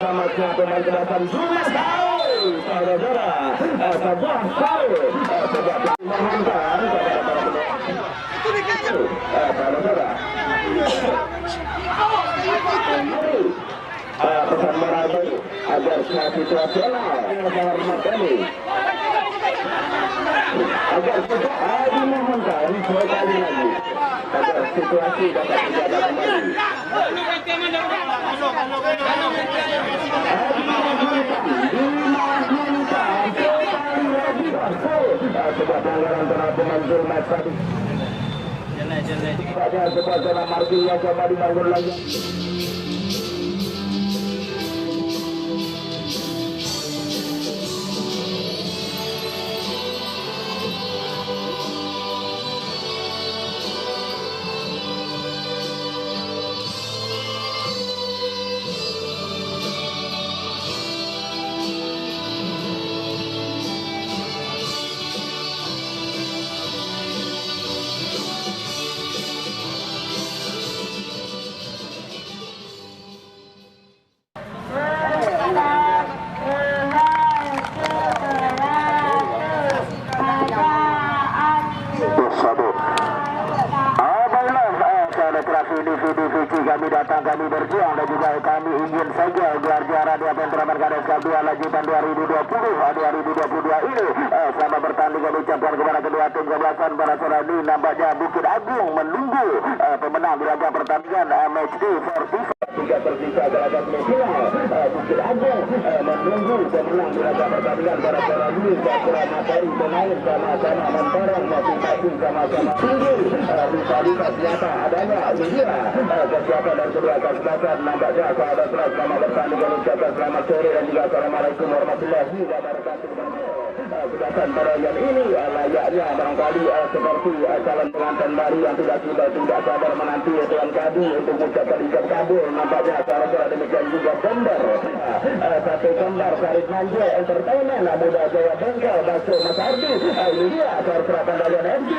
bersama pemain kedatangan Jumas saudara sebuah foul sebuah dimohonkan kepada saudara pesan merayu agar situasional menghormati agar kita dimohonkan sekali lagi agar situasi dapat dijaga kembali. Sebuah pelanggaran terhadap pemain Zulmat tadi. Pada sebuah zona marking yang coba dibangun lagi. Kami datang, kami berjuang dan juga kami ingin saja gelar juara di Pentraman Kades Cup 2 lanjutan 2022 ini selama bertanding kami ucapkan kepada kedua tim kebelasan para saudara ini nampaknya Bukit Agung menunggu pemenang di laga pertandingan match day 45 tiga tersisa gelagat final Bukit Agung menunggu pemenang di laga pertandingan para saudara ini setelah materi pemain sama-sama memperang masing-masing sama-sama tinggi luka-luka senjata adanya kesiapan dan kedua kesempatan nampaknya sahabat selama bertanding kami ucapkan selamat sore dan juga assalamualaikum warahmatullahi wabarakatuh. Kedatangan pada yang ini layaknya barangkali seperti calon pengantin baru yang tidak sabar menanti Tuan Kadu untuk mengucapkan ijab kabul. Nampaknya sahabat demikian juga Kembar satu Kembar Farid Manjo Entertainment Muda Jaya Bengkel Bakso Mas Ardi. Ini dia sahabat Pandalian MC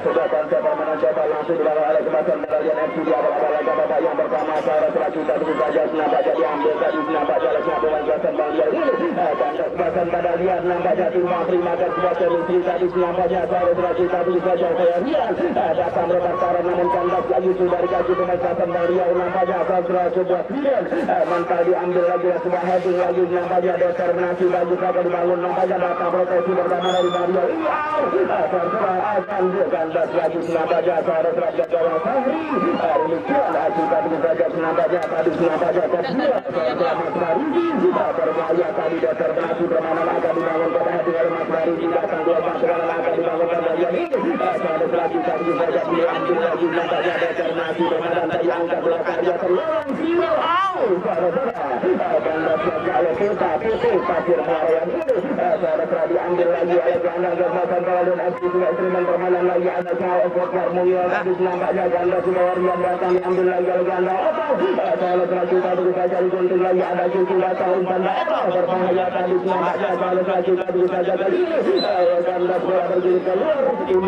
sudah konsep permainan coba langsung dibawa oleh kemasan Pandalian MC di awal-awal laga babak yang pertama sahabat kita tunggu saja nampaknya diambil tadi nampaknya oleh pemain Jason Bandial ini dan kesempatan Pandalian nampaknya terima kasih sebuah solusi tadi nampaknya sahabat kita tunggu saja saya Rian datang berpacaran namun kandas lagi sudah dikasih pemain Jason Bandial nampaknya sahabat sebuah pilihan mental diambil lagi sebuah heading lagi nampaknya determinasi bagi sahabat dibangun nampaknya datang proteksi pertama dari Bandial sahabat akan kandas lagi nampaknya sahabat gawang Fahri demikian kita tunggu saja nampaknya tadi nampaknya kedua sahabat Faridi berbahaya tadi determinasi permainan akan dibangun pada hati oleh Mas Faridi datang dua permainan akan dibangun pada bagian ini sahabat lagi tadi saja diambil lagi nampaknya determinasi permainan tadi angkat bola karya terlorong silau kandas kalau kita pasir harayan ini sahabat diambil lagi oleh gelandang Germasan Kawalun FC juga instrumen permainan lagi ada Sao Ekor Karmulia tadi nampaknya ganda Sulawarian datang diambil lagi oleh ganda sahabat kita tunggu saja digunting lagi ada Cucu datang umpan daerah berbahaya tadi nampaknya sahabat kita tunggu saja kali ini ganda bola bergilir keluar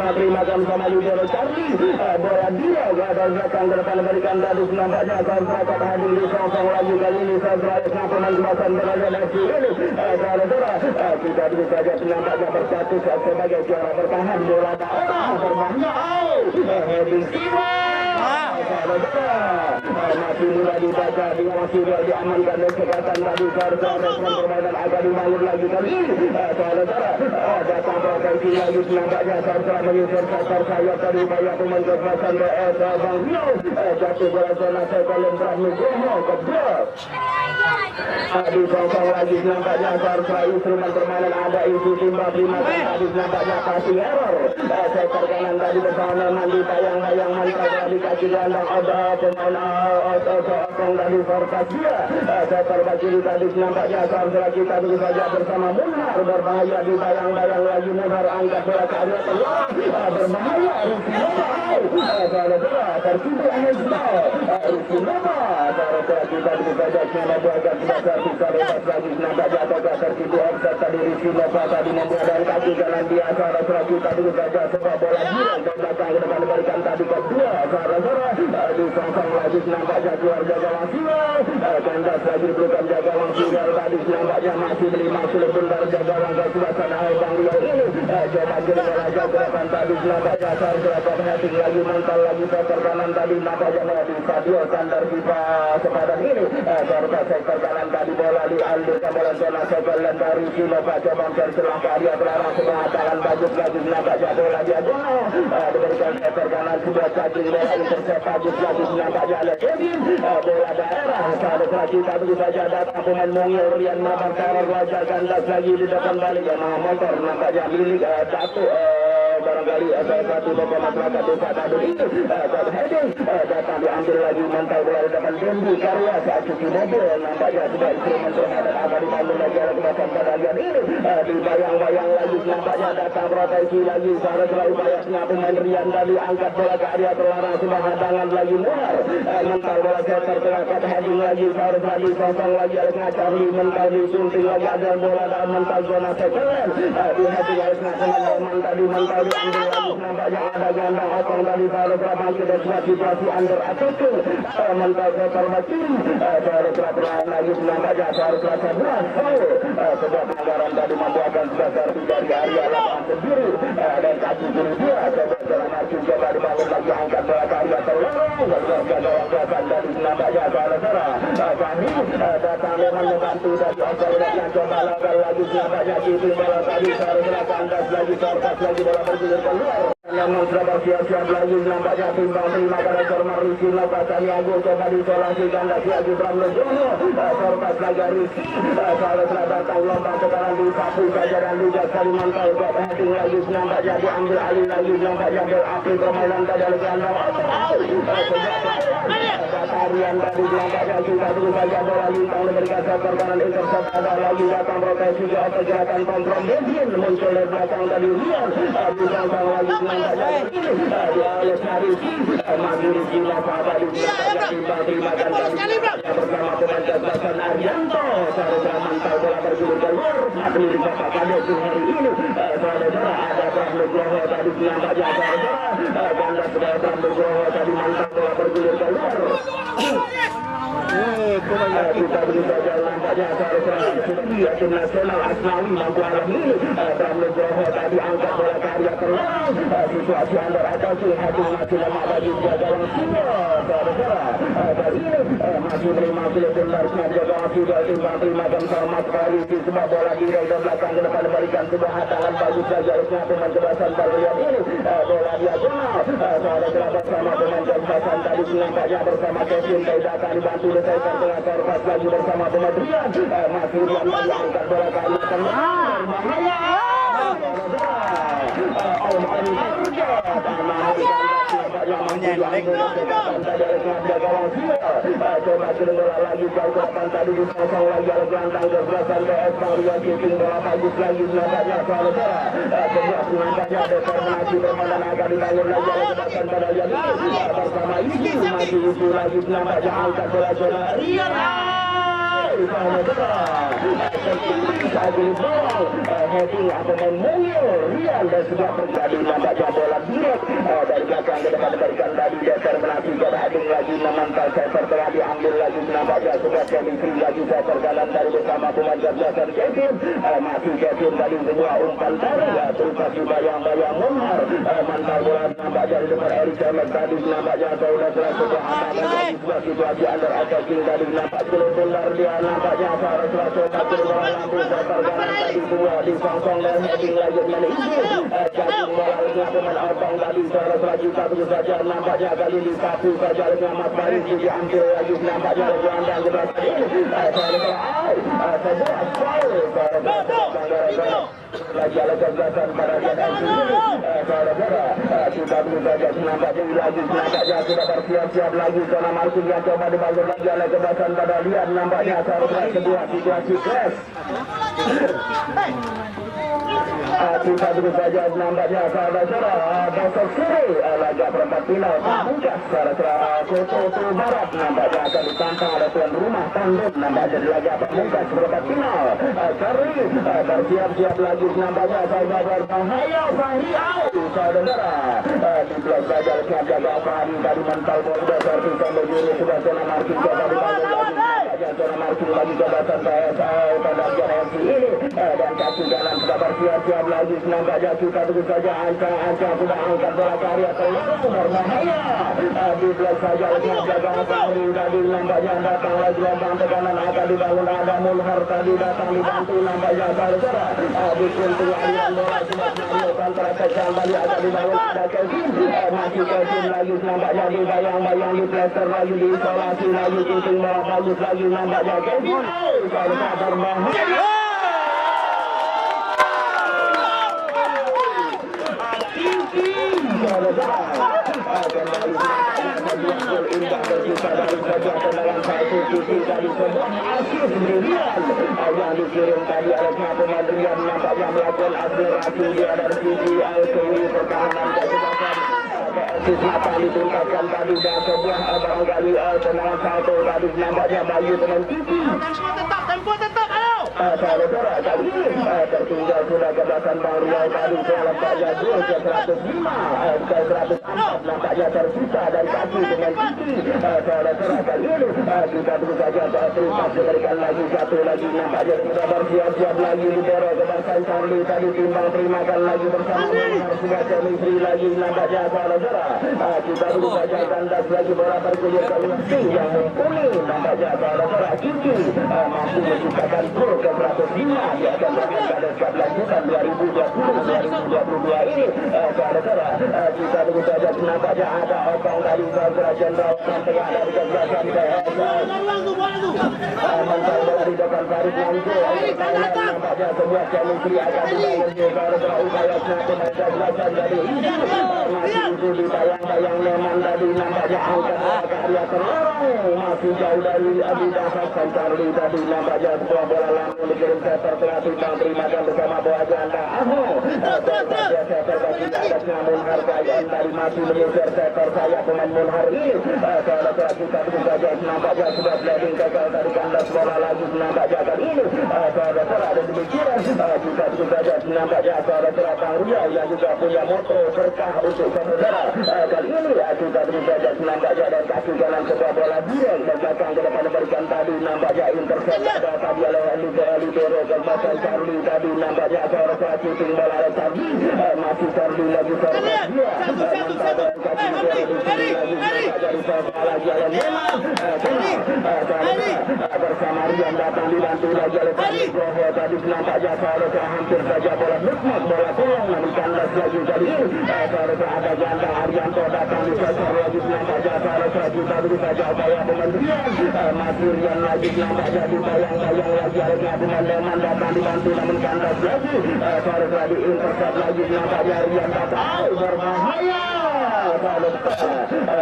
terima sama Yudhara Charlie bola dia gagal datang ke depan berikan tadi nampaknya sahabat hadir di sosong lagi kali ini sahabat pemain kemasan Pandalian FC ini sahabat kita tunggu saja nampaknya bersatu sebagai juara bertahan bola daerah berbahaya heading masih mudah dibaca dia masih mudah diamankan dan kesehatan tadi sahabat permainan agak dibangun lagi kali ini saudara datang proteksi lagi nampaknya saudara menyusun sektor sayap tadi banyak pemain kemasan Bang Rio jatuh bola zona sekolah Brahmi Gomo keblok di sosong lagi nampaknya saudara instrumen permainan ada isi timba prima tadi nampaknya kasih error sektor kanan tadi bersama mandi bayang-bayang mantap dikasih gandang ada pemain otong dari Fortasia sektor kiri tadi nampaknya saudara kita tunggu saja bersama Munar berbahaya di bayang-bayang lagi Munar angkat bola ke area tengah berbahaya saudara tercipta Rufinama saudara kita tunggu saja selama agak sebesar kita bebas lagi nampaknya atau tercipta offset tadi Rufinama tadi membuat kaki kanan dia saudara kita tunggu saja sebuah bola girang ke belakang ke depan berikan tadi kedua saudara disongkong lagi nampaknya keluar jaga Wangsingal. Kandas lagi pelukan jaga Wangsingal tadi nampaknya masih melima sulit bentar jaga Wangga suasana Bang Rio ini. Coba jaga gerakan tadi nampaknya Sarif gerakan heading lagi mental lagi sektor kanan tadi nampaknya di Sadio Sandar Viva sepadan ini. Serta sektor kanan tadi bola dialirkan bola zona sebelah dari Sinova coba serang dia berarah sebelah tangan bagus lagi nampaknya bola diagonal diberikan sektor kanan sebuah cacing bola intercept bagus lagi nampaknya oleh Kevin bola daerah saat lagi tapi saja datang pemain Mungil Rian Mabar teror wajah kandas lagi di depan balik motor nampaknya milik Datu barangkali satu bapak masyarakat desa Tadul ini heading datang diambil lagi mental bola di depan Dendi Karya saat cuci mobil nampaknya sudah instrumen terhadap akan diambil lagi oleh kebasan bagian ini dibayang-bayang lagi nampaknya datang proteksi lagi secara selalu bayasnya pemain Rian tadi angkat bola ke area terlarang sebuah hadangan lagi muar mental bola setter terangkat heading lagi seharus lagi sosong lagi oleh Ngacari mental disunting lagi ada bola dalam mental zona sekelen di heading oleh Ngacari tadi mental diambil lagi nampaknya ada gandang otong tadi seharus bangkit dan sebuah situasi under attacking mental setter kiri seharus terang lagi nampaknya seharus rasa berat sebuah pelanggaran tadi membuatkan sebesar 3 di area lapangan sendiri dan kaki kiri dia jalan Arjun coba dibangun lagi angkat bola ke area terlarang gawang dari nampaknya saudara kami datang dengan membantu dari Oscar yang coba lakukan lagi nampaknya kiri bola tadi seharusnya kandas lagi sorpas lagi bola bergulir keluar yang mencoba siap-siap lagi nampaknya timbang terima pada Sormar Risi Nopasani Agung coba disolasi kandas lagi Pramlojono sorpas lagi Risi seharusnya datang lomba sekarang disapu saja dan juga Kalimantan buat heading lagi nampaknya diambil alih lagi nampaknya berakhir permainan tadi oleh gandang Rian dari nampaknya sudah terus saja bola lintang memberikan sektor kanan intercept ada lagi datang proteksi ke atas gerakan kontrol Devin muncul dari belakang dari Rian disangkang lagi nampaknya ini dia oleh Sarisi maju di Gila Sahabat di nampaknya timbang terimakan tadi bersama pemain Kasbasan Arianto seharusnya mantau bola bergulir keluar atau di Bapak Kades hari ini saudara ada Pramnugroho tadi nampaknya saudara ganda sebagai Pramnugroho tadi mantau bola bergulir keluar kita beri saja nampaknya seharusnya tim nasional Asnawi mampu alam ini Pramnugroho tadi angkat bola karya terlarang situasi under atasi hati masih lemah bagi jaga Wangsingal saudara kali ini masih menerima sulit benar jaga Wangsingal timbang terima dan selamat kali di sebuah bola di dari belakang ke depan diberikan sebuah hadangan bagi jaga harusnya pemain kebasan bagian ini bola diagonal saudara bersama pemain kebasan tadi nampaknya bersama Kevin tidak akan dibantu oleh tengah korpas lagi bersama pemain Rian masih Rian lagi angkat bola ke arah coba bola lagi jauh ke depan tadi disosong lagi oleh gelantang ke belakang BS Maria kicking bola bagus lagi nampaknya saudara sebuah nampaknya determinasi permainan akan dibangun lagi oleh kebasan pada lihat ini bersama Isu masih Isu lagi nampaknya angkat bola zona Rian heading atau Mungil Rian dan sudah terjadi nampaknya bola direct dari belakang ke depan diberikan tadi determinasi ke heading lagi memantau setter telah diambil lagi nampaknya sudah chemistry lagi setter kanan dari bersama pemain Kasbasan Kevin masih Kevin tadi semua umpan tadi terus masih bayang-bayang Munhar mantau bola nampaknya di depan Eric Cemek tadi nampaknya saudara sebuah hadangan sebuah situasi under attacking tadi nampak sulit benar dia nampaknya seharusnya coba bola lampu setter kanan tadi dua disongkong dan heading lagi meninggir jatuh bola oleh pemain Otong tadi seharusnya kita terus saja nampaknya kali ini satu saja oleh Ahmad Baris diambil lagi nampaknya oleh gelandang kita tadi seharusnya sebuah foul lagi oleh Kasbasan pada jadwal ini saudara kita terus saja nampaknya lagi nampaknya sudah bersiap-siap lagi zona marking yang coba dibangun lagi oleh Kasbasan pada lihat nampaknya seharusnya sebuah situasi crash Kita terus saja nampaknya saudara besok sore laga perempat final Pamungkas saudara Kota Barat nampaknya akan ditantang oleh tuan rumah Tanduk nampaknya di laga Pamungkas perempat final. Cari bersiap-siap lagi nampaknya saudara berbahaya Fahriau saudara di blok saja jaga Fahri tadi mental bola seperti sambil diri sudah zona marking coba dibangun lagi zona marking lagi coba sampai pada bagian MC ini dan kaki kanan sudah bersiap-siap lagi nampaknya kita terus saja Anca sudah angkat bola karya keluar berbahaya di blok saja jaga Fahri tadi nampaknya datang lagi lambang tekanan akan dibangun ada Mulhar tadi datang dibantu nampaknya saudara di pintu aliran bola sudah menunjukkan terkesan tadi akan dibangun ada Kevin masih Kevin lagi nampaknya dibayang-bayang di plaster lagi diisolasi lagi shooting bola bagus lagi nampaknya Kevin saudara berbahaya indah berkisah dari saja tendangan satu sisi dari sebuah asis brilian yang dikirim tadi oleh pemain Rian nampaknya melakukan akselerasi dia dari sisi Alkewi pertahanan kesebelasan asis mata ditingkatkan tadi dan sebuah barangkali tendangan satu tadi nampaknya Bayu dengan TV saudara kali ini tertinggal sudah ke belakang Bang Riau tadi nampaknya gol ke 105 ke 104 nampaknya tersisa dari kaki dengan kaki saudara kali ini kita terus saja terima diberikan lagi satu lagi nampaknya sudah bersiap-siap lagi didorong ke belakang Charlie tadi timbang terimakan lagi bersama sudah chemistry lagi nampaknya saudara kita terus saja kandas lagi bola bergulir ke Lutfi yang mumpuni nampaknya saudara Kiki mampu menciptakan gol ke 105 di akan bermain pada saat lanjutan 2020-2022 ini saudara kita terus saja nampaknya ada Opang dari saudara Jenderal sampai ada di kebelasan mental bola di depan Farid Lamso nampaknya sebuah chemistry akan dibangun saudara upaya pemain kebelasan dari masih itu ditayang-tayang memang tadi nampaknya angkat karya terlarang masih jauh dari Adi Dasar Charlie tadi nampaknya sebuah bola langsung dikirim setter pelatih Bang terima dan bersama bola ganda Aho saja setter bagi atasnya Munhar Kayan tadi masih mengejar setter saya pemain Munhar ini saudara kita terus saja nampaknya sudah sliding gagal dari kandas bola lagi nampaknya kali ini saudara ada demikian kita terus saja nampaknya saudara Bang Riau yang juga punya moto berkah untuk saudara kali ini kita terus saja nampaknya dan kaki kanan sebuah bola direct dan belakang ke depan diberikan tadi nampaknya intercept ada tadi oleh Lidero ke belakang Charlie tadi nampaknya saudara shooting bola oleh tadi masih Charlie lagi saudara dia mantap dari kaki Lidero dari saudara lagi oleh Neman bersama Rian datang dibantu lagi oleh tadi Groho tadi nampaknya saudara hampir saja bola nukmat bola tolong namun kandas lagi tadi saudara ada ganda Arianto datang di sektor lagi nampaknya saudara kita terus saja upaya pemandirian masih Rian lagi nampaknya dibayang-bayang lagi oleh pemain Leman datang dibantu namun kandas lagi saudara di intercept lagi nampaknya Rian datang berbahaya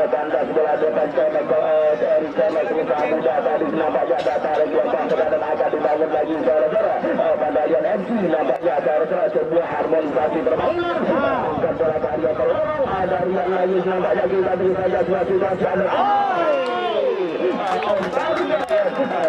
kandas bola depan Cemek dari Cemek usaha muda tadi nampaknya datang lagi yang dan akan dibangun lagi saudara Pandalian MC nampaknya saudara sebuah harmonisasi permainan angkat bola karya terlarang ada Rian lagi nampaknya kita terus saja situasi ada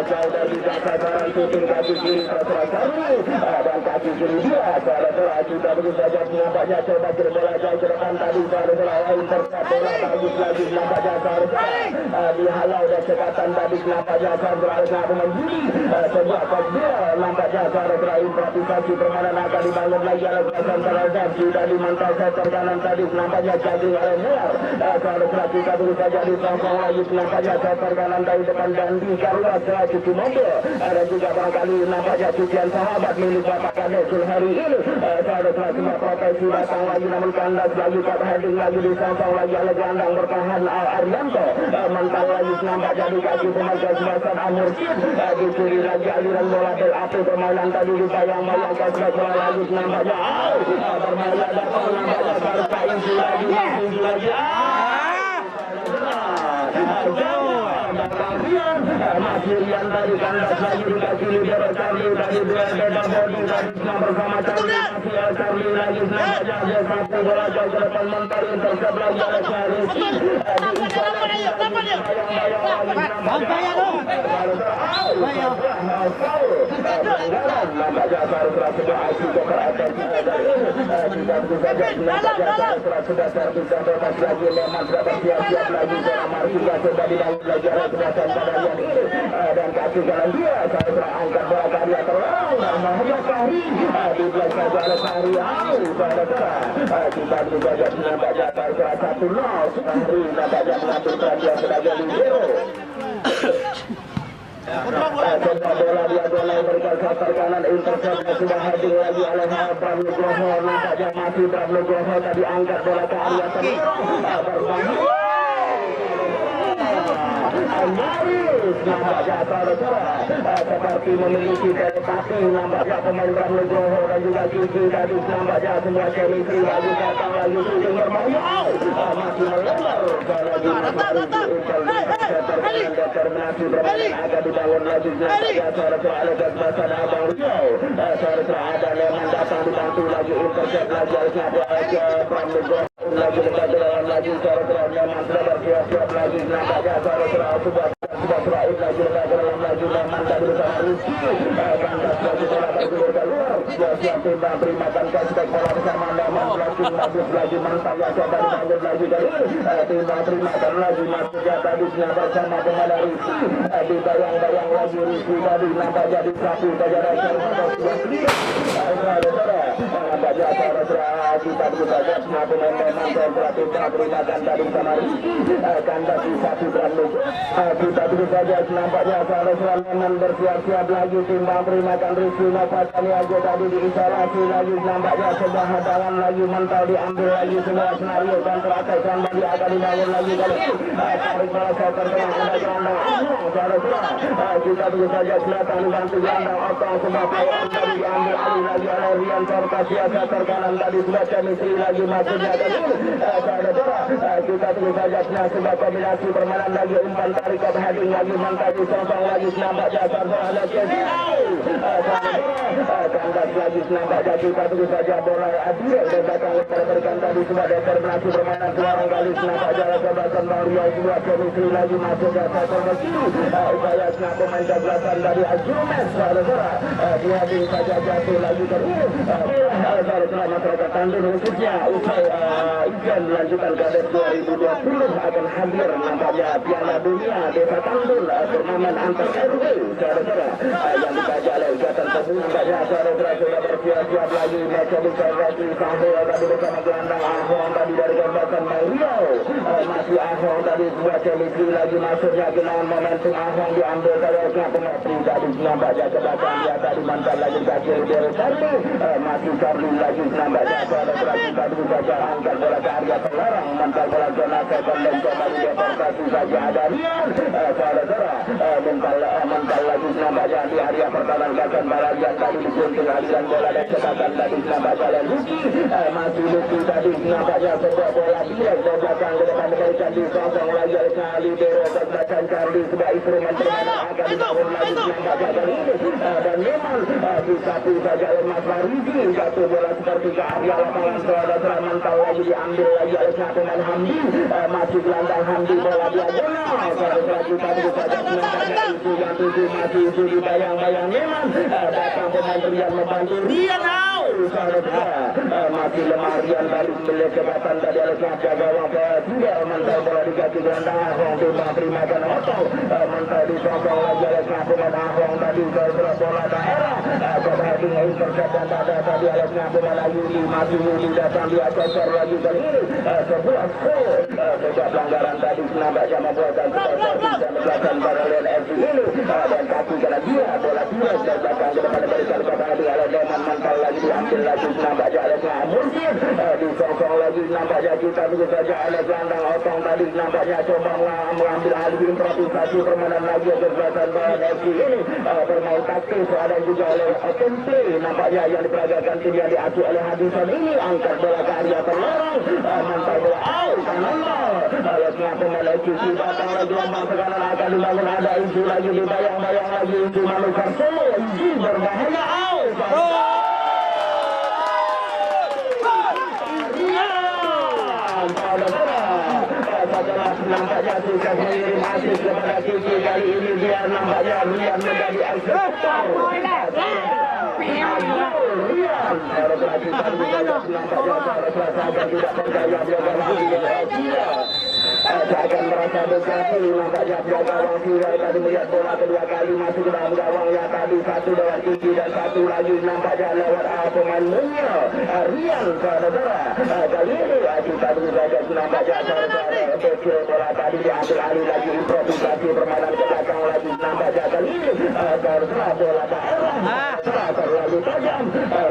jauh dari sasaran shooting kaki kiri terserah dan kaki kiri dia saudara kita terus saja nampaknya coba berbola jauh ke depan tadi saudara intercept bola bagus lagi nampaknya saudara dihalau dan cekatan tadi nampaknya saudara pemain Budi sebuah pasir nampaknya saudara improvisasi permainan akan dibangun lagi oleh belakang terhadap sudah dimantau setter kanan tadi nampaknya jadi oleh Muar saudara kita terus saja disangkong lagi nampaknya setter kanan dari depan dan di Karua cuci mobil ada juga barangkali nampaknya cucian sahabat milik Bapak Kades hari ini saudara semua profesi datang lagi namun kandas lagi top heading lagi disangkong lagi oleh gelandang bertahan Arianto mental lagi nampaknya di kaki pemain kesebelasan Amursid di kiri lagi aliran bola del api permainan tadi dibayang-bayang kesebelasan bola lagi nampaknya berbahaya datang nampaknya Sarka Insi lagi masih Rian dari kandas lagi dikasih libero Charlie dari dua beda body dari bersama Charlie masih Charlie lagi nampaknya dia satu bola jauh ke depan mentar intercept lagi oleh Charlie nampaknya baru sudah asyik ke atas sudah servis dan bebas lagi memang sudah bersiap-siap lagi karena Marsiga sudah dibangun lagi oleh kebiasaan pada yang ini dan kasih jalan dia saya telah angkat bola karya terang dan Mahmud Fahri di belakang saja oleh Fahri kita juga jadi nampaknya baru 1-0 Fahri nampaknya mengambil perhatian sebagai libero sebuah bola dia bola berikan sektor kanan intercept sudah hadir lagi oleh Bram Nugroho nampaknya masih Bram Nugroho tadi angkat bola ke area terang Nyaris nampaknya saudara seperti memiliki telepati nampaknya pemain Bram Nugroho dan juga Kiki tadi nampaknya semua chemistry lagi datang lagi shooting berbahaya masih melebar lagi determinasi bermain agak dibangun lagi nampaknya saudara Alex Basan Abang Riau saudara ada Leman datang dibantu lagi intercept lagi oleh Bram Nugroho lagi dekat dalam lagi saudara Leman sudah bersiap-siap lagi nampaknya saudara sudah terakhir lagi dalam lagi Leman tadi bersama Rizky kandas lagi bola bergulir keluar siap timbang berimakan cashback bola bersama Leman bagus lagi mantap ya coba dibangun lagi dari timbang berimakan lagi masuknya tadi bersama pemain Rizky dibayang-bayang lagi Rizky tadi nampak jadi sapi saja nampaknya kita bisa lihat semua pemain Leman dan timbang berimakan tadi bersama Rizky kandas di sapi berandung kita dulu saja nampaknya saudara Leman bersiap-siap lagi timbang berimakan Rizky Novatani aja tadi diisolasi lagi nampaknya sebuah hadangan lagi mental diambil lagi semua senario counter attack kembali akan dibangun lagi kali ini tarik bola sektor tengah ada gelandang saudara kita dulu saja kelihatan dibantu gelandang otong sebuah power tadi diambil alih lagi oleh Rian Sorkasia sektor kanan tadi sudah chemistry lagi masuknya tadi saudara kita dulu saja sebuah kombinasi permainan lagi umpan tarik ke heading lagi mantap disosong lagi nampaknya saudara lagi kandas lagi nampaknya kita tunggu saja bola Adil dan datang berikan tadi sudah determinasi permainan seorang kali nampaknya kebasan Bang Riau sebuah chemistry lagi masuknya sektor ke kiri upaya snap pemain jablasan dari Azumes saudara di heading saja jatuh lagi terus saudara masyarakat Tandun khususnya usai event lanjutan Kadet 2020 akan hadir nampaknya Piala Dunia Desa Tandun turnamen antar RW saudara yang dikaji oleh Ugatan Tebu nampaknya saudara sudah bersiap-siap lagi macam lagi sampai tadi bersama gelandang Ahong tadi dari gambaran Riau masih Ahong tadi sebuah chemistry lagi masuknya dengan momentum Ahong diambil dari pemain tadi nampaknya ke belakang dia tadi mantan lagi kaki dari Charlie masih Charlie lagi nampaknya saudara kita dulu saja angkat bola ke area terlarang mantan bola zona second dan kembali deportasi saja ada Rian saudara mental lagi nampaknya di area pertahanan belakang Barajan tadi digunting aliran bola dan cetakan tadi nampaknya dan Luki masih Luki tadi nampaknya sebuah bola direct ke belakang ke depan diberikan disosong lagi oleh libero ke belakang Charlie sebuah instrumen permainan akan dibangun lagi nampaknya kali ini dan memang satu saja oleh Mas Marizi satu bola seperti ke area lapangan saudara mental lagi diambil lagi oleh pemain Hamdi masih gelandang Hamdi bola diagonal saudara kita tunggu saja nampaknya itu yang tujuh masih itu dibayang-bayang memang datang pemain Rian membantu Rian saudara masih lemah Rian dari melihat kebatan tadi oleh jaga wabah tidak mental bola diganti gelandang Ahong timbang berimakan otong mental disosong lagi oleh pemain Ahong tadi saudara bola daerah heading intercept dan tadi oleh pemain Ayuni masih Yuni datang dia cocor lagi kali ini sebuah skor sejak pelanggaran tadi nampaknya membuatkan supporter bisa melakukan paralel FC ini dan kaki kena dia bola direct dan belakang ke depan diberikan kepada dia oleh Leman mental lagi diambil lagi nampaknya oleh Mursid disosong lagi nampaknya kita tunggu saja oleh gelandang otong tadi nampaknya coba mengambil alih improvisasi permainan lagi kesempatan FC ini bermain taktis ada juga oleh tempe nampaknya yang diperagakan tim yang diasuh oleh Hadisan ini. Angkat bola ke area terlarang, mantap bola out kanan. Lepasnya pemain QC datang lagi lambang tekanan akan dibangun, ada isu lagi dibayang-bayang lagi isu Manukar Solo, isu berbahaya out. Nampaknya sukses mengirim asis kepada Kiki. Kali ini dia nampaknya Rian menjadi eksekutor. Rian nampaknya tidak percaya dia akan merasa dekati. Nampaknya dia gawang Viral tadi melihat bola kedua kali masuk ke dalam gawangnya tadi, satu lewat Kiki dan satu lagi nampaknya lewat pemain Munyo Rian saudara. Kali ini kita saja nampaknya saudara kecil bola tadi diambil alih lagi, improvisasi permainan ke belakang lagi nampaknya kali ini saudara bola daerah terlalu tajam,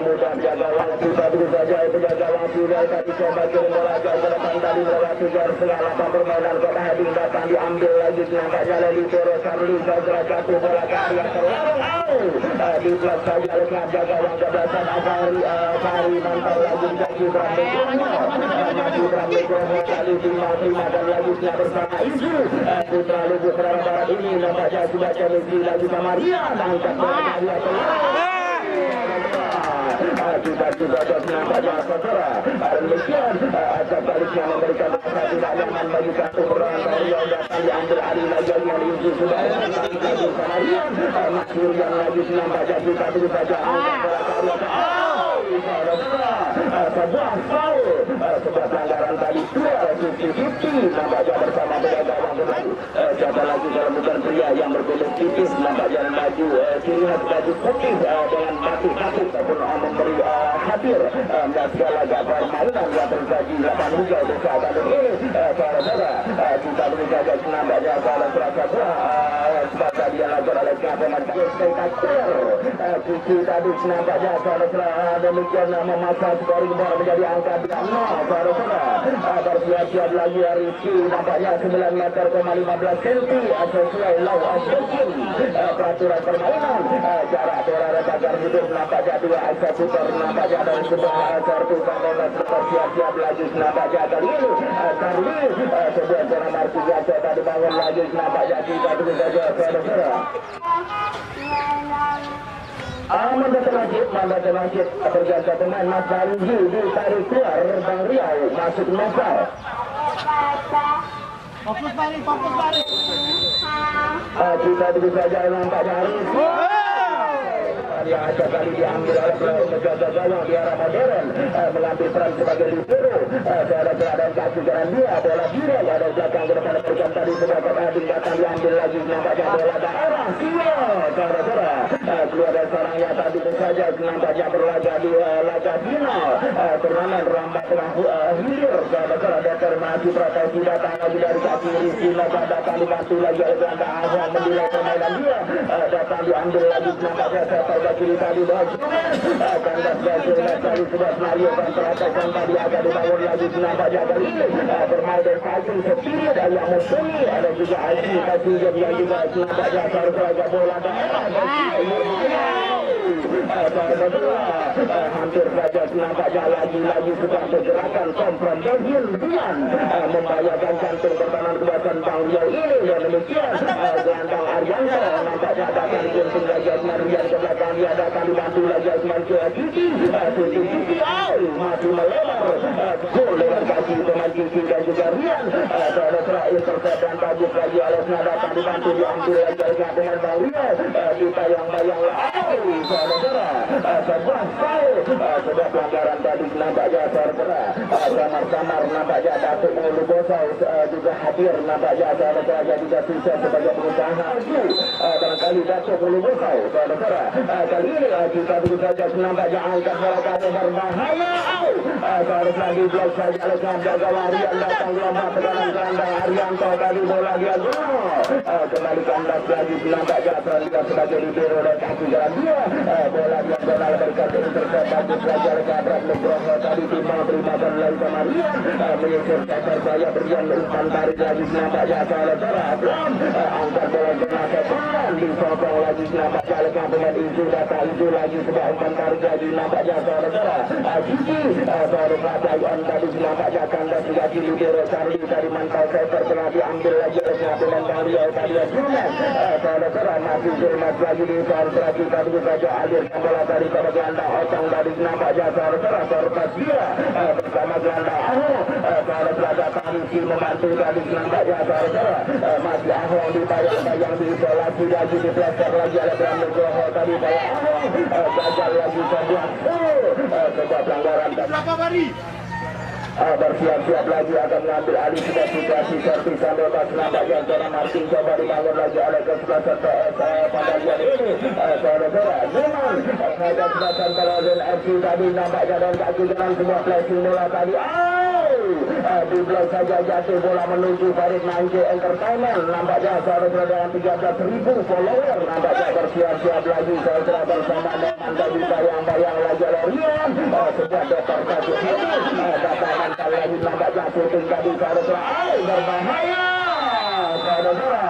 mudah jaga waktu tadi saja penjaga waktu tadi coba kirim bola jauh ke depan tadi lewat 3,5 permainan kota Hading datang diambil lagi nampaknya Leli Toro Sarli saudara jatuh bola ke area terlarang di blok saja oleh jaga wang ke belakang Fahri mantap lagi kaki Putra Megomo kali terima dan lagi bersama Isu Putra Lubuk Serang Barat ini nampaknya sudah chemistry lagi sama Rian, angkat bola ke area terlarang. Kita juga nampaknya saudara demikian acap baliknya memberikan rasa tidak nyaman bagi satu perangan Riau datang diambil alih lagi yang diuji sudah lagi sama Rian masih yang lagi nampaknya kita terus saja angkat bola ke area sebuah foul, sebuah pelanggaran tadi 2-50 nampaknya bersama penjaga gawang siapa lagi kalau bukan pria yang berkulit tipis nampaknya baju kiri baju putih dengan batik-batik ataupun memberi hadir dan segala permainan yang terjadi 8 hingga desa tadi ini saudara kita beri saja nampaknya kalau serasa sebagai dia lajar oleh pemain Kekasir Kiki tadi nampaknya saudara demikian memaksa scoring bola menjadi angka 2-0 saudara bersiap-siap lagi Rizky nampaknya 9 meter 15 cm sesuai law of the game peraturan permainan jarak bola rebagar hidup nampaknya 2 eksekutor nampaknya dan sebuah kartu kamera bersiap-siap lagi nampaknya kali ini Charlie sebuah zona markiga coba dibangun lagi nampaknya kita terus saja saudara Manda Tenajib berjaga pemain Mas Banji ditarik keluar Bang Riau masuk Nopal. Fokus balik. Kita terus saja nampaknya Haris yang acap kali diambil oleh penjaga gawang di arah modern mengambil peran sebagai libero ada keadaan kaki kanan dia bola biru ada belakang ke depan berikan tadi sebagai Hading datang diambil lagi nampaknya bola daerah saudara keluar dari sarangnya tadi saja nampaknya berlaga di laga final turnamen Rambak Tengah Hilir saudara Dr. Maju Proteksi datang lagi dari kaki Rizky Nova datang dibantu lagi oleh belakang Ahwan menilai permainan dia datang diambil lagi nampaknya saya kiri tadi kandas Gajinas tadi sudah Mario kontratakan tadi akan dibangun lagi nampaknya kali ini bermain dari fighting spirit yang mumpuni ada juga Aji Kasih yang juga nampaknya harus laga bola daerah hampir saja nampaknya lagi sudah pergerakan komprom Belgian membahayakan jantung pertahanan kebasan Bang Riau ini dan demikian gelandang Arianto nampaknya datang digunting lagi Asman Rian ke belakang dia datang dibantu lagi Asman ke Kiki masih melebar gol lewat kaki pemain Kiki dan juga Rian saudara intercept dan bagus lagi Alesna datang dibantu diambil lagi oleh pemain Bang Riau ditayang-bayang saudara sebuah foul sebuah pelanggaran tadi nampaknya saudara samar-samar nampaknya Datuk Mulu Bosau juga hadir nampaknya saudara juga bisa sebagai pengusaha barangkali Datuk Mulu Bosau saudara kali ini kita dulu saja nampaknya angkat bola kaki berbahaya saudara di blok saja oleh jaga Rian datang gelombang tekanan gelandang Arianto tadi bola dia kembali kandas lagi nampaknya terlihat sebagai libero dan kaki jalan dia bola dia bola berkat intercept bagus lagi oleh Kabrat Nugroho tadi timbang terimakan lagi sama Rian menyisir sektor saya Rian umpan tarik lagi nampaknya saudara angkat bola tengah ke depan disokong lagi nampaknya oleh pemain Izu, data Izu lagi sebuah umpan tarik lagi nampaknya saudara-saudara Cici saudara Dayon tadi nampaknya kanda juga di libero Charlie dari mantau setter telah diambil lagi oleh pemain Bang Riau tadi Julman saudara-saudara masih Julman lagi di saudara kita tadi saja alirkan bola dari pada gelandang Otong tadi nampaknya saudara-saudara dia bersama gelandang Aho saudara-saudara datang di membantu tadi nampaknya saudara masih Aho dibayang-bayang di isolasi lagi di plaster lagi oleh Bram Nugroho tadi pada Aho gagal lagi sebuah sebuah pelanggaran bersiap-siap lagi akan mengambil alih sebuah situasi servisan bebas nampaknya seorang Martin coba dibangun lagi oleh kesebelasan PS pada game ini saudara-saudara Zeman ada kesebelasan Pelawan FC tadi nampaknya dan kaki kanan sebuah flashing bola tadi di blok saja jatuh bola menuju Farid Nanji Entertainment nampaknya saudara-saudara dengan 13.000 follower nampaknya bersiap-siap lagi saudara bersama dengan tadi bayang-bayang lagi oleh Rian sebuah deportasi datangan kali lagi nampaknya shooting tadi saudara-saudara berbahaya saudara-saudara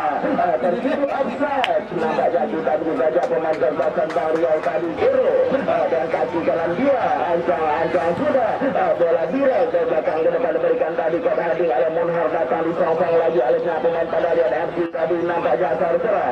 tersipu offside nampaknya kita tunggu saja pemain terbatan Bang Riau tadi Guru dan kaki kanan dia ancang sudah bola direct ke belakang ke depan diberikan tadi ke tadi oleh Monhar datang disongkong lagi oleh pemain Padalian FC tadi nampaknya saudara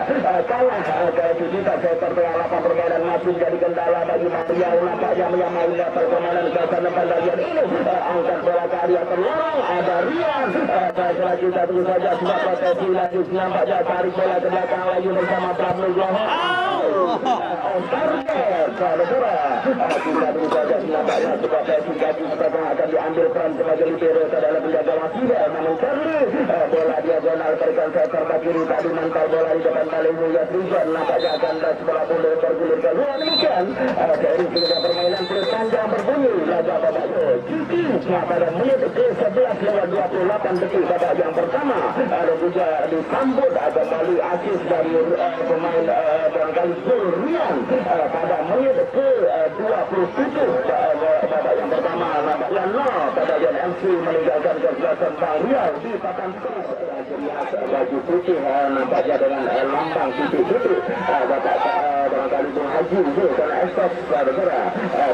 kalah ke kita setor tengah lapangan permainan masih jadi kendala bagi Bang Riau nampaknya menyamai permainan kawasan Padalian ini angkat bola ke area terlorong ada Rian saudara kita tunggu saja sudah protesi lagi nampaknya tarik bola ke belakang lagi bersama Bram Nugroho on target saudara kita tunggu saja nampaknya sebuah presi kaki sekarang akan diambil peran sebagai libero dalam penjaga wasit namun Charlie bola diagonal berikan setor ke kiri tadi mantal bola di depan paling Yas Rizwan nampaknya akan bola bola bergulir ke luar demikian seiring dengan permainan terus panjang berbunyi laga babak Cici pada menit ke-11 lewat 28 detik babak yang pertama ada juga disambut kembali asis dari pemain barangkali Rian pada menit ke-27 babak yang pertama nampaknya pada Jan MC meninggalkan kesebelasan Bang Riau di papan terus baju putih nampaknya dengan lambang titik-titik bapak barangkali Bung Haji dan Estes saudara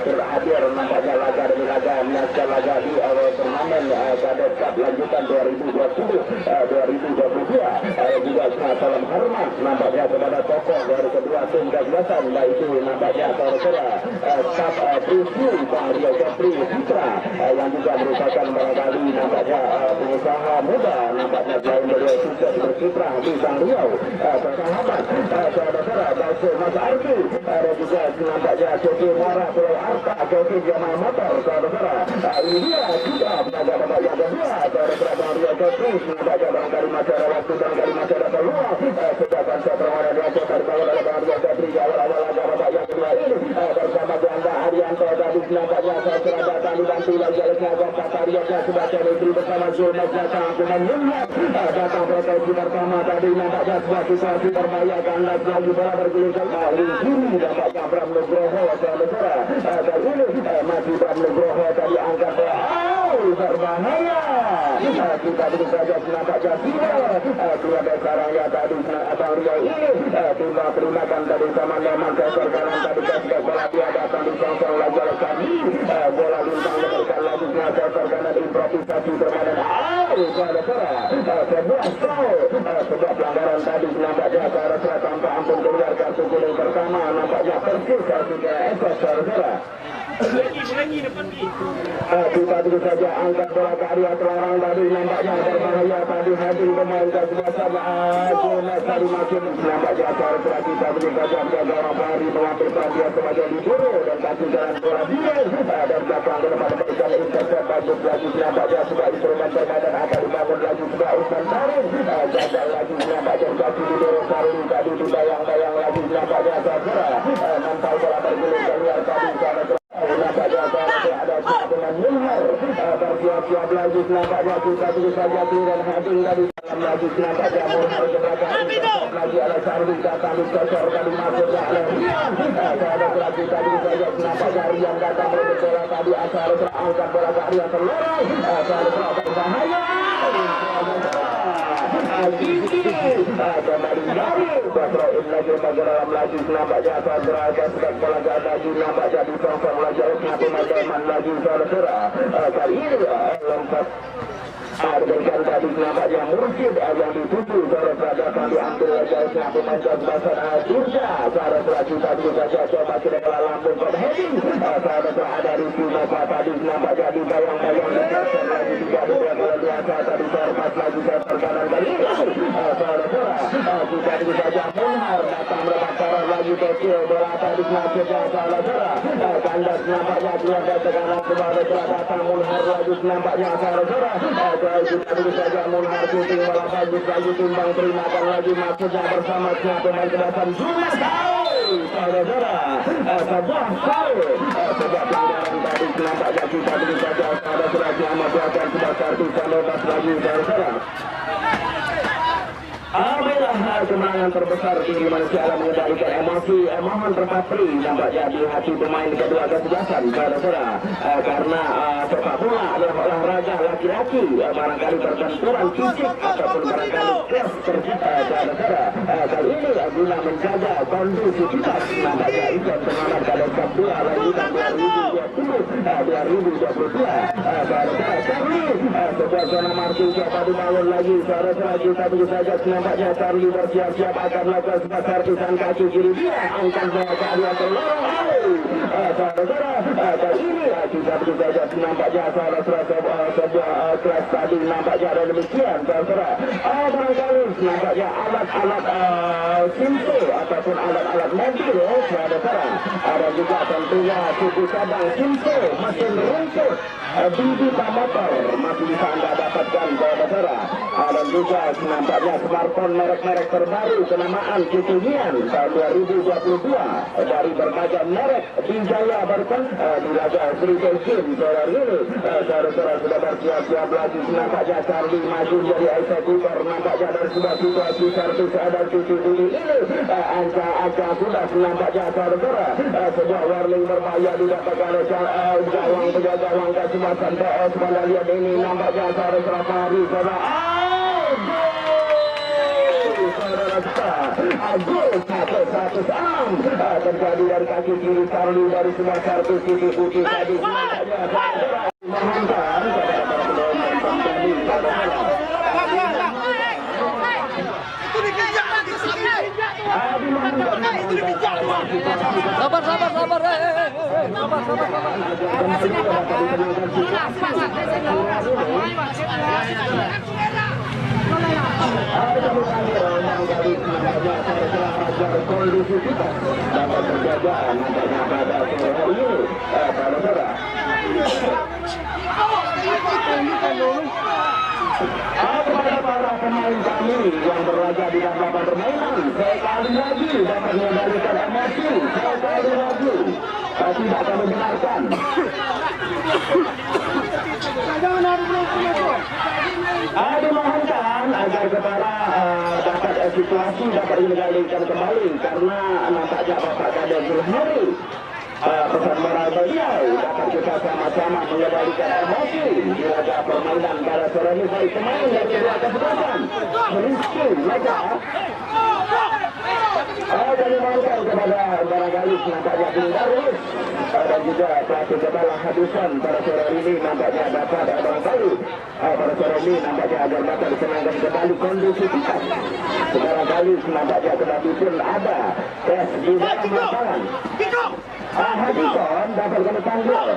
terakhir nampaknya laga demi laga menyaksikan laga di turnamen Cadet Cup lanjutan 2020-2022 juga salam hormat nampaknya kepada tokoh dari kedua tim kesebelasan yaitu nampaknya saudara Cup Preview Bang Riau Jepri Citra yang juga merupakan barangkali nampaknya pengusaha muda nampaknya selain beliau sukses berkiprah di Bang Riau persahabat saudara Bakso Mas Ardi ada juga nampaknya Coki Muara Pulau Arta Coki Jamal Motor saudara ini dia juga pada babak yang kedua saudara Bang Riau Jepri nampaknya barangkali masih ada waktu barangkali masih ada peluang sejauh permainan yang dari bawah oleh Bang Riau Jepri awal-awal laga babak yang kedua ini bersama Ganda Haryanto tadi nampaknya saudara datang dibantu lagi oleh Pak Tariaknya sudah terlebih bersama Zulmas datang dengan Yunus datang proteksi pertama tadi nampaknya sebuah situasi berbahaya Ganda lagi bola bergulir ke kiri nampaknya Bram Nugroho saudara dan ini masih Bram Nugroho tadi angkat bola berbahaya kita tunggu saja nampaknya keluar dari sarangnya tadi Bang Riau ini terima tadi sama Neman Kesor kanan tadi kasih bola dia datang disongkong lagi oleh kami bola bintang diberikan lagi Kesor kanan improvisasi permainan saudara sebuah sebuah pelanggaran tadi nampaknya saudara tanpa ampun keluar kartu kuning pertama nampaknya persis sudah esok saudara kita tunggu saja angkat bola ke area terlarang tadi nampaknya berbahaya tadi hadir pemain kesebelasan Jonas tadi makin nampaknya saudara kita tunggu saja jaga Rabari mengambil peran dia sebagai libero dan kaki jalan bola dia dan belakang ke depan berikan intercept bagus lagi nampaknya sebuah instrumen permainan akan dibangun lagi sebuah Usman Tarim gagal lagi nampaknya kaki libero Tarim tadi dibayang-bayang lagi nampaknya saudara mantal bola bergulir keluar tadi saudara nampaknya ada dengan Mulhar bersiap-siap lagi nampaknya kita tunggu saja tinggal hadir tadi dalam lagi nampaknya Mulhar ke belakang lagi ada Sarwi datang dicocor tadi masuknya oleh Rian saudara kita tunggu saja nampaknya Rian datang merebut bola tadi asal angkat bola ke area terlorong saudara berbahaya kembali dari Basroin lagi bagi dalam lagi nampaknya Sadra sedang pelajar lagi nampaknya di song lagi pemain lagi saudara kali ini lompat berikan tadi nampaknya Mursyid yang dituju saudara akan diambil lagi pemain Basar Surga saudara kita juga coba kita lambung pada heading saudara ada di sini tadi nampaknya di bayang-bayang lagi tiga biasa tadi terpas lagi terkanan kali ini saudara kita juga Munhar datang berpacaran lagi kecil bola tadi nasibnya saudara kandas nampaknya keluar dari tekanan kepada datang Munhar lagi nampaknya saudara kita saja Munhar syuting bola bagus lagi timbang terimakan lagi maksudnya bersama pemain kedasan Zuma saudara sebuah foul sebuah pelanggaran tadi nampaknya kita beri saja saudara Ahmad Wajan sudah kartu lepas lagi saudara. Alhamdulillah kemenangan terbesar di Malaysia dalam mengendalikan emosi mohon terpatri nampaknya di hati pemain kedua kesebelasan saudara karena sepak bola adalah olahraga laki-laki barangkali berbenturan fisik ataupun barangkali keras tercipta saudara kali ini guna menjaga kondusivitas nampaknya Ikon pengamat pada Sabtua lanjutan 2022 saudara Charlie sebuah zona marking siapa dibangun lagi saudara kita begitu saja nampaknya Charlie bersiap-siap akan melakukan sebuah serpisan kaki kiri dia angkat bola ke dia terlorong saudara kali ini kita begitu saja nampaknya sebuah kelas tadi nampaknya ada demikian saudara barangkali nampaknya alat-alat simpo ataupun alat-alat mobil saudara ada juga tentunya suku cadang simpo mesin rumput bibita motor masih bisa anda dapatkan saudara ada juga nampaknya smartphone merek-merek terbaru kenamaan Kituhian tahun 2022 dari berbagai merek Dijaya Barkan di Raja Sri Kesim saudara ini saudara sudah bersiap-siap lagi nampaknya Charlie maju dari eksekutor nampaknya dari sebuah situasi servis dan cuci dulu ini angka sudah nampaknya saudara sebuah warning berbahaya didapatkan oleh gawang penjaga gawang Kesempatan PS pada lihat ini nampaknya saudara Fahri saudara Agul 106 terjadi dari kaki kiri Charlie dari sebuah kartu titik putih tadi menghantar kondisi kita dapat terjaga nampaknya pada sore hari ini saudara kepada para pemain kami yang berlaga di dalam lapangan permainan sekali lagi dapat mengendalikan emosi sekali lagi tidak kami benarkan dimohonkan agar kepala dapat situasi dapat dikendalikan kembali karena nampaknya Bapak Kader Zulhari pesan moral beliau dapat kita sama-sama mengendalikan emosi di laga permainan pada sore ini baik pemain dari kedua kesebelasan Rizky Mega dan dimohonkan kepada barangkali nampaknya Bindarus dan juga pelatih kepala Hadisan pada sore ini nampaknya dapat barangkali pada sore ini nampaknya agar dapat disenangkan kembali kondusivitas barangkali nampaknya kedati pun ada tes di dalam lapangan Hadikon dapat kami panggil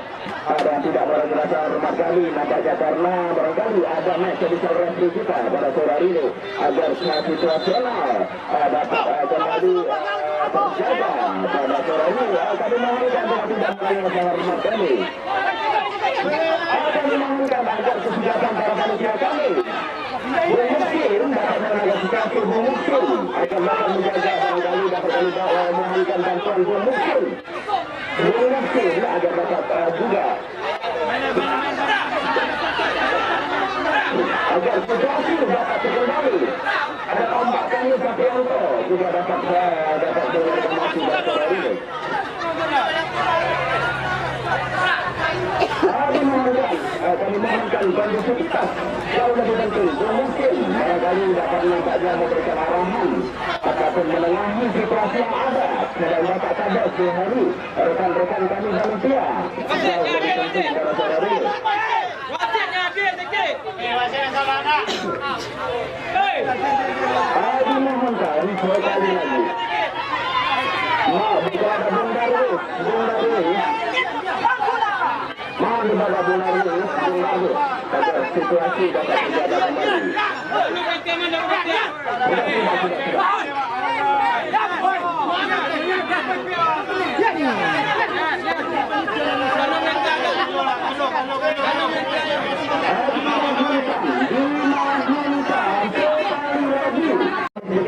dan tidak berasa hormat kali nampaknya karena barangkali ada match di refri kita pada sore ini agar situasional dapat kembali terjaga pada sore ini kami mohonkan tidak berasa hormat kami akan dimohonkan agar kesejahteraan para panitia kami mungkin dapat menegasikan mungkin akan dapat menjaga barangkali dapat memberikan bantuan mungkin mungkin agar dapat juga agar situasi dapat terkendali ada ombaknya Sapianto juga dapat menginformasi dari ini kami memohonkan kondusivitas jauh lebih penting. Mungkin barangkali dapat nampaknya memberikan arahan ataupun menengahi situasi yang ada. Sedang dapat sadar sehari rekan-rekan kami panitia jauh lebih penting saudara-saudari. Wasitnya habis sikit. Wasitnya salah nak. Dimohonkan dua kali lagi. Mau dibawa benar dulu. Mau dibawa benar dulu. Agar situasi dapat terjaga kembali.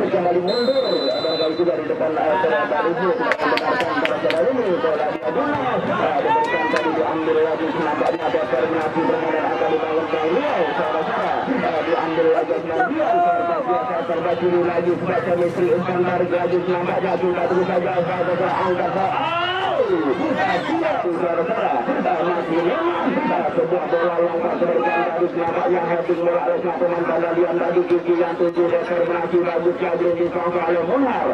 Kembali mundur, barangkali juga di depan kereta itu mendengarkan para ini bola diberikan tadi diambil lagi nampaknya ada terminasi permainan akan dibangun beliau saudara-saudara diambil lagi biasa serba kiri lagi sudah chemistry umpan tarik lagi nampaknya kita tunggu saja saudara angkat saudara-saudara masih sebuah bola yang diberikan tadi nampaknya heading bola oleh pemain Kanadian tadi Kiki yang 7 determinasi bagus lagi disangka oleh Munar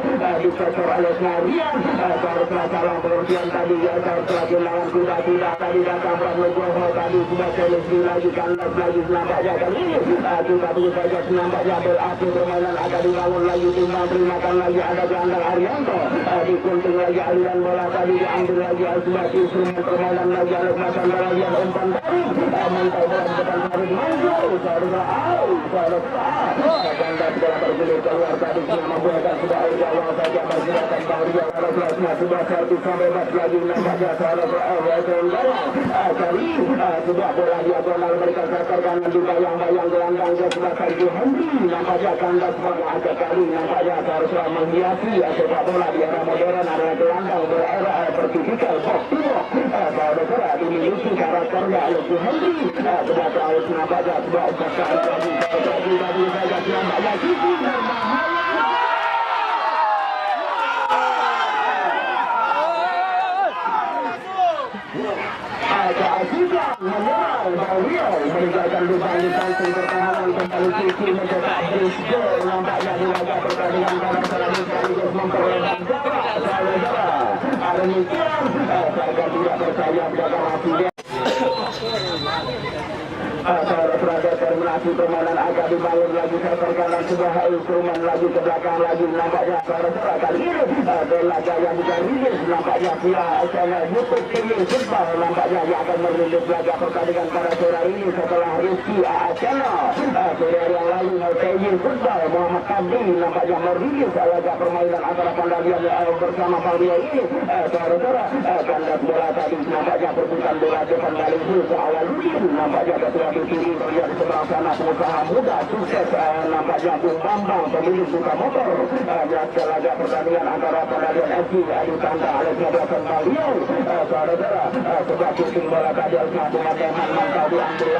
dicocor oleh Snarian seharusnya salah pengertian tadi ya seharusnya kehilangan kuda tadi datang Prabowo tadi sudah chemistry lagi kandas lagi nampaknya kali ini kita tunggu saja nampaknya berapi permainan akan dibangun lagi timbang terimakan lagi ada gelandang Arianto dikunting lagi aliran bola tadi diambil lagi sebagai instrumen permainan lagi oleh Masan Balayan umpan tarik mantai bola di depan tarik maju saudara kandas bola bergulir keluar tadi nama buatan sudah awal saja bergerakan Bahria Rasanya sudah servis bebas lagi nampaknya saudara kali sebuah bola diagonal mereka sekarkan dibayang-bayang gelandang ke sebelah kaki Henry nampaknya kandas bola agak kali nampaknya seharusnya menghiasi sepak bola di era modern adalah gelandang berea vertikal box to box saudara dimiliki karakternya oleh Henry sebuah terus nampaknya sebuah usahaan tadi saja nampaknya Kiki berbahaya. Keasikan menyerang Bahria meninggalkan lubang-lubang pertahanan kembali Kiki mencetak brace goal nampaknya di laga pertandingan pada sekaligus memperlebar jarak saudara ada demikian saya tidak percaya pada hasilnya saudara determinasi permainan agak dibangun lagi sekarang sebuah instrumen lagi ke belakang lagi nampaknya saudara kali ini laga yang juga rilis nampaknya via channel YouTube TV Football nampaknya yang akan merilis laga pertandingan pada sore ini setelah Rizky Channel sore yang lalu TV Football Muhammad Kabdi nampaknya merilis laga permainan antara Kanadian bersama Bahria ini saudara kandas bola tadi nampaknya perputaran bola depan kali itu awal nampaknya ketua BPI melihat seberang sana pengusaha muda sukses nampaknya Bung Bambang pemilik buka motor jelaskan laga pertandingan antara Kanadian FC ditanda oleh Nyabrakan Baliau saudara sebuah shooting bola tadi harus pemandangan mantau diambil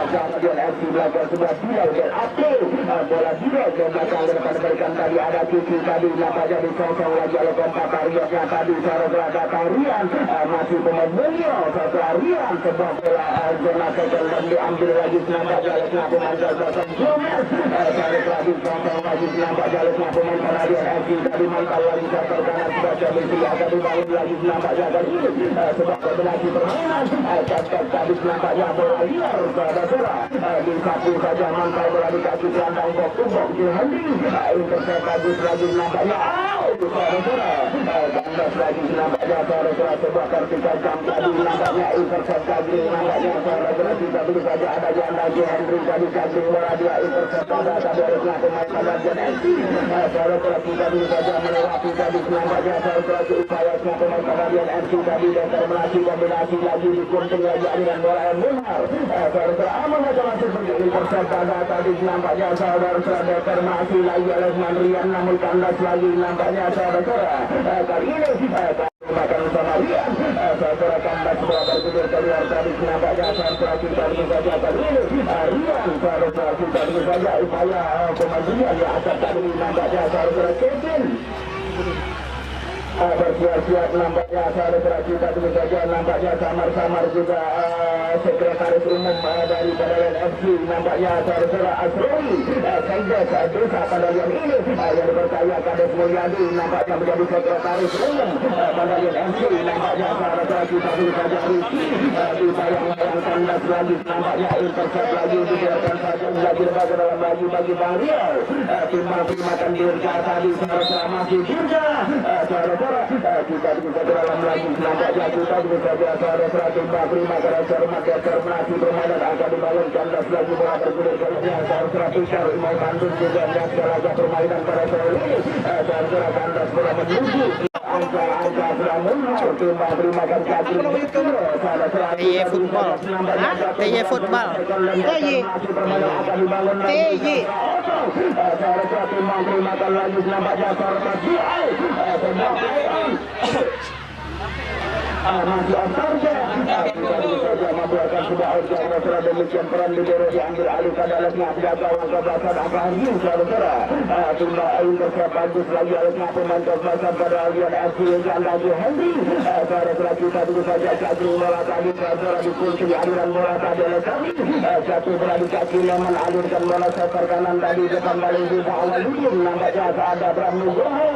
Kanadian FC belajar sebuah duel dan upplay bola duel dan belakang depan berikan tadi ada Kiki tadi nampaknya disosong lagi oleh keempat Rian tadi saudara datang Rian masih pemain beliau setelah Rian sebuah bola zona kecil dan diambil lagi nampaknya oleh pemain Jazatan Gomez tarik lagi sosong lagi nampaknya oleh pemain Kanadian FC tadi mantau lagi sektor kanan sudah chemistry akan dibangun lagi nampaknya kali ini sebuah kombinasi permainan sektor tadi nampaknya bola liar saudara disapu saja mantau bola dikasih gelandang box to box di Henry intercept bagus lagi nampaknya saudara kandas lagi nampaknya saudara sebuah vertikal jam tadi nampaknya intercept lagi nampaknya saudara kita dulu saja ada gelandang di Henry tadi kasih bola dia intercept ada tadi harusnya pemain Kanadian FC saudara kita dulu saja melewati tadi nampaknya saudara upaya pemain Kanadian FC tadi determinasi kombinasi lagi dikunting lagi aliran bola yang benar saudara aman aja masih menjadi perserta tadi nampaknya saudara determinasi lagi oleh Mandrian namun kandas lagi nampaknya saudara kali ini makan sama Rian saudara kandas bola bergulir keluar tadi nampaknya saudara kita dulu saja kali ini Rian saudara kita dulu saja upaya pemain Rian yang akan tadi nampaknya saudara Kevin bersiap-siap nampaknya saudara kita tunggu saja nampaknya samar-samar juga sekretaris umum dari Badalian FC nampaknya saudara Asrori Saides Desa Badalian ini yang dipercaya Kades Mulyadi nampaknya menjadi sekretaris umum Badalian FC nampaknya saudara kita tunggu saja Riki ditayang-tayang tandas lagi nampaknya intercept lagi dibiarkan saja lagi lembaga dalam lagi bagi Bang Riau timbang-timbakan Dirga tadi saudara masih Dirga saudara kita bisa dalam lagi nampaknya kita bisa saudara timbang prima karena cermat dan cermati permainan akan dibangun kandas lagi bola bergulir kalanya saudara Pikar Imam Bandung juga dan segala permainan pada sore ini saudara kandas bola menuju angka-angka sudah muncul timbang prima kan kaki TY Football. TY Football. TY. TY. saudara timbang prima kan lagi nampaknya saudara masih Ostarja kita membuatkan sebuah organ masalah demikian peran libero diambil alih kadalasnya jaga langkah belakang angka hari saudara tunda intercept bagus lagi alasnya pemain kebelasan pada alian FC yang lagi Henry saudara kita dulu saja kaki bola tadi saudara dikunci aliran bola tadi oleh kami jatuh bola di kaki Leman alirkan bola sektor kanan tadi depan balik di awal dulu nampaknya ada Bram Nugroho